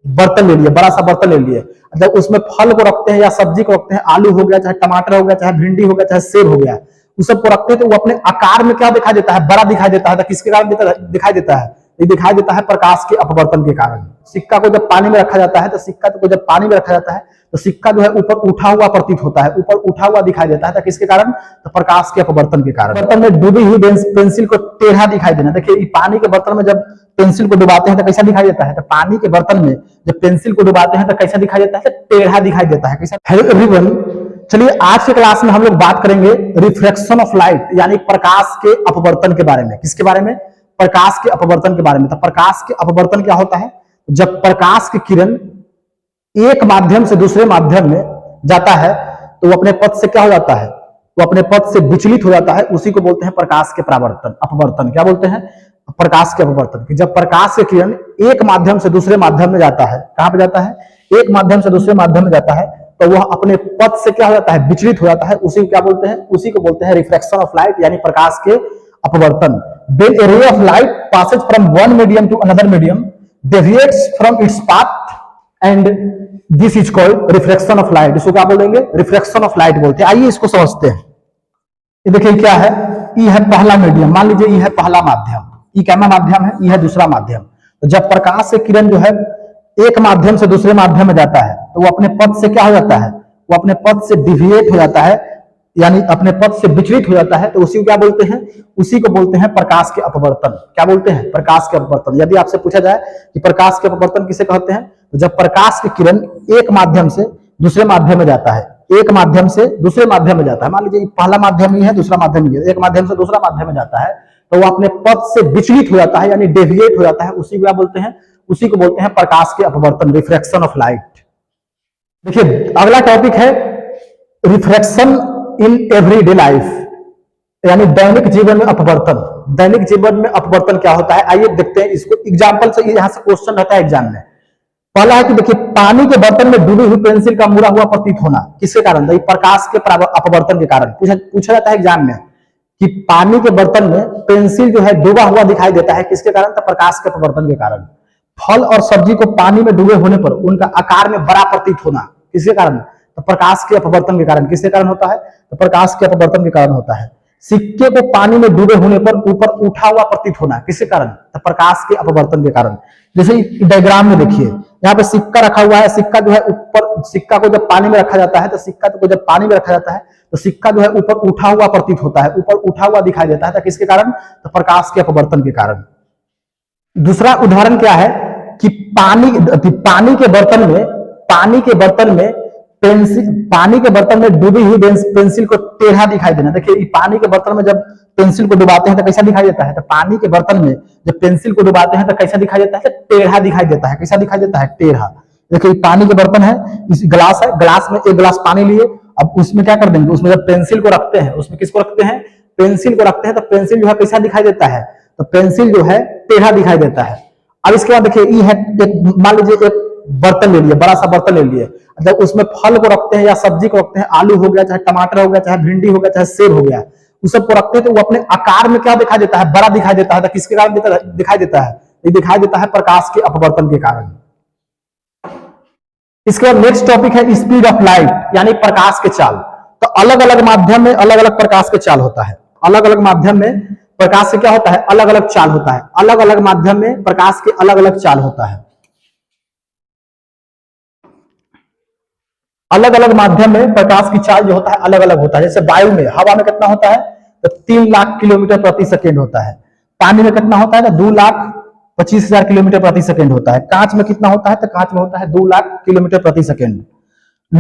बर्तन ले लिए, बड़ा सा बर्तन ले लिए, जब उसमें फल को रखते हैं या सब्जी को रखते हैं, आलू हो गया, चाहे टमाटर हो गया, चाहे भिंडी हो गया, चाहे सेब हो गया, उस सब को रखते हैं तो वो अपने आकार में क्या दिखाई देता है, बड़ा दिखाई देता है। तो किसके कारण दिखाई देता है? ये दिखाई देता है प्रकाश के अपवर्तन के कारण। सिक्का को जब पानी में रखा जाता है, तो सिक्का को जब पानी में रखा जाता है तो सिक्का जो है ऊपर उठा हुआ प्रतीत होता है, ऊपर उठा हुआ दिखाई देता है। तो किसके कारण? तो प्रकाश के अपवर्तन के कारण। बर्तन में डूबी हुई पेंसिल को टेढ़ा दिखाई देना। देखिए पानी के बर्तन में जब पेंसिल को डुबाते हैं तो कैसा दिखाई देता है? तो पानी के बर्तन में जब पेंसिल को डुबाते हैं तो कैसा दिखाई देता है? तो टेढ़ा दिखाई देता है। कैसा? हेलो एवरीवन, चलिए आज के क्लास में हम लोग बात करेंगे रिफ्रैक्शन ऑफ लाइट, यानी प्रकाश के अपवर्तन के बारे में। किसके बारे में? प्रकाश के अपवर्तन के बारे में। तो प्रकाश के अपवर्तन क्या होता है? जब प्रकाश की किरण एक माध्यम से दूसरे माध्यम में जाता है तो वो अपने पथ से क्या हो जाता है? वो अपने पथ से विचलित हो जाता है। उसी को बोलते हैं प्रकाश के परावर्तन, अपवर्तन। क्या बोलते हैं? प्रकाश के अपवर्तन। कि जब प्रकाश की किरण एक माध्यम से दूसरे माध्यम में जाता है, कहां पे जाता है? एक माध्यम से दूसरे माध्यम में जाता है, तो वह अपने पथ से क्या हो जाता है? विचलित हो जाता है। उसी को क्या बोलते हैं? उसी को बोलते हैं रिफ्रैक्शन ऑफ लाइट, यानी प्रकाश के अपवर्तन। When a ray of light passes from one medium to another medium, deviates from its path, and this is called refraction of light. इसको क्या बोलेंगे? रिफ्रैक्शन ऑफ लाइट बोलते हैं। आइए इसको समझते हैं। ये देखिए क्या है? ये है पहला मीडियम, मान लीजिए ये है पहला माध्यम, ये क्या माध्यम है? ये है दूसरा माध्यम। तो जब प्रकाश से किरण जो है एक माध्यम से दूसरे माध्यम में जाता है तो वो अपने पथ से क्या हो जाता है? वो अपने पथ से डिविएट हो जाता है, यानी अपने पथ से विचलित हो जाता है। तो उसी को क्या बोलते हैं? उसी को बोलते हैं प्रकाश के अपवर्तन। क्या बोलते हैं? प्रकाश के अपवर्तन। यदि आपसे पूछा जाए कि प्रकाश के अपवर्तन किसे कहते हैं, तो जब प्रकाश की किरण एक माध्यम से दूसरे माध्यम में जाता है, एक माध्यम से दूसरे माध्यम में जाता है, मान लीजिए पहला माध्यम ही है, दूसरा माध्यम ही है, एक माध्यम से दूसरा माध्यम में जाता है, तो वो अपने पथ से विचलित हो जाता है, यानी डेविएट हो जाता है। उसी को क्या बोलते हैं? उसी को बोलते हैं प्रकाश के अपवर्तन, रिफ्रैक्शन ऑफ लाइट। देखिए अगला टॉपिक है रिफ्रैक्शन इन एवरीडे लाइफ, यानी दैनिक जीवन में अपवर्तन। दैनिक जीवन में अपवर्तन क्या होता है? आइए देखते हैं इसको एग्जांपल से। यहां से क्वेश्चन रहता है एग्जाम में। पहला है कि देखिए पानी के बर्तन में डूबी हुई पेंसिल का मुड़ा हुआ प्रतीत होना, किसके कारण? प्रकाश के अपवर्तन के कारण। पूछा जाता है एग्जाम में कि पानी के बर्तन में पेंसिल जो है डूबा हुआ दिखाई देता है, किसके कारण? तो प्रकाश के अपवर्तन के कारण। फल और सब्जी को पानी में डूबे होने पर उनका आकार में बड़ा प्रतीत होना, किसके कारण? तो प्रकाश के अपवर्तन के कारण। किसके कारण होता है? तो प्रकाश के अपवर्तन के कारण होता है। सिक्के को पानी में डूबे होने पर ऊपर उठा हुआ प्रतीत होना, किसके कारण? तो प्रकाश के अपवर्तन के कारण। जैसे डायग्राम में देखिए, यहाँ पे सिक्का रखा हुआ है, सिक्का जो है ऊपर, सिक्का को जब पानी में रखा जाता है, तो सिक्का को जब पानी में रखा जाता है तो सिक्का जो है ऊपर उठा हुआ प्रतीत होता है, ऊपर उठा हुआ दिखाई देता है। तो किसके कारण? तो प्रकाश के अपवर्तन के कारण। दूसरा उदाहरण क्या है कि पानी के बर्तन में पानी के बर्तन में डूबी हुई पेंसिल को टेढ़ा दिखाई देना। देखिए पानी के बर्तन में जब पेंसिल को डुबाते हैं तो कैसा दिखाई देता है? तो पानी के बर्तन में जब पेंसिल को डुबाते हैं तो कैसा दिखाई देता है? तो टेढ़ा दिखाई देता है। कैसा दिखाई देता है? टेढ़ा। देखिए पानी के बर्तन है, इस गिलास है, गिलास में एक गिलास पानी लिए, अब उसमें क्या कर देंगे? उसमें जब पेंसिल को रखते हैं, उसमें किसको रखते हैं? पेंसिल को रखते हैं, तो पेंसिल जो है कैसा दिखाई देता है? तो पेंसिल जो है टेढ़ा दिखाई देता है। अब इसके बाद देखिए ये है, मान लीजिए एक बर्तन ले लिए, बड़ा सा बर्तन ले लिए, जब उसमें फल को रखते हैं या सब्जी को रखते हैं, आलू हो गया, चाहे टमाटर हो गया, चाहे भिंडी हो गया, चाहे सेब हो गया, उस सब को रखते हैं तो वो अपने आकार में क्या दिखाई देता है? बड़ा दिखाई देता है। तो किसके कारण दिखाई देता है? ये दिखाई देता है प्रकाश के अपवर्तन के कारण। इसके बाद नेक्स्ट टॉपिक है स्पीड ऑफ लाइट, यानी प्रकाश के चाल। तो अलग अलग माध्यम में अलग अलग प्रकाश के चाल होता है। अलग अलग माध्यम में प्रकाश से क्या होता है? अलग अलग चाल होता है। अलग अलग माध्यम में प्रकाश के अलग अलग चाल होता है। अलग अलग माध्यम में प्रकाश की चाल जो होता है अलग अलग होता है। जैसे वायु में, हवा में कितना होता है? तो 3 लाख किलोमीटर प्रति सेकेंड होता है। पानी में कितना होता है? तो 2,25,000 किलोमीटर प्रति सेकेंड होता है। कांच में कितना होता है? तो कांच में होता है 2 लाख किलोमीटर प्रति सेकेंड।